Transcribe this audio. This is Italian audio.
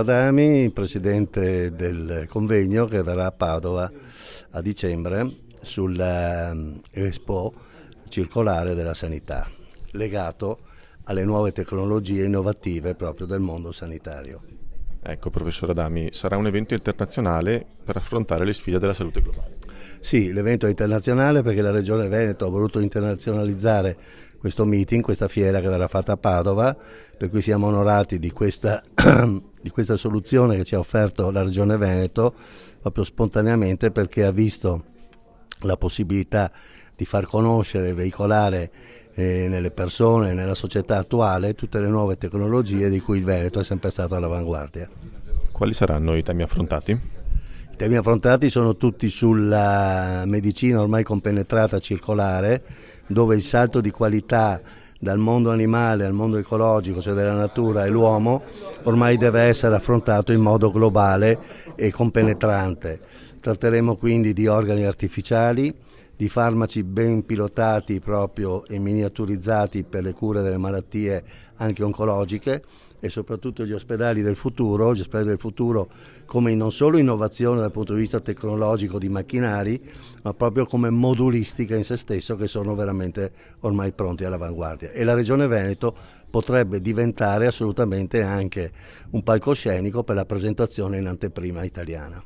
Adami, presidente del convegno che verrà a Padova a dicembre sull'Expo circolare della sanità, legato alle nuove tecnologie innovative proprio del mondo sanitario. Ecco, professor Adami, sarà un evento internazionale per affrontare le sfide della salute globale. Sì, l'evento è internazionale perché la Regione Veneto ha voluto internazionalizzare questo meeting, questa fiera che verrà fatta a Padova, per cui siamo onorati di questa, di questa soluzione che ci ha offerto la Regione Veneto proprio spontaneamente, perché ha visto la possibilità di far conoscere e veicolare nelle persone, nella società attuale, tutte le nuove tecnologie di cui il Veneto è sempre stato all'avanguardia. Quali saranno i temi affrontati? I temi affrontati sono tutti sulla medicina ormai compenetrata circolare, dove il salto di qualità dal mondo animale al mondo ecologico, cioè della natura e l'uomo, ormai deve essere affrontato in modo globale e compenetrante. Tratteremo quindi di organi artificiali, di farmaci ben pilotati proprio e miniaturizzati per le cure delle malattie anche oncologiche, e soprattutto gli ospedali del futuro come non solo innovazione dal punto di vista tecnologico di macchinari, ma proprio come modulistica in se stesso, che sono veramente ormai pronti all'avanguardia. E la Regione Veneto potrebbe diventare assolutamente anche un palcoscenico per la presentazione in anteprima italiana.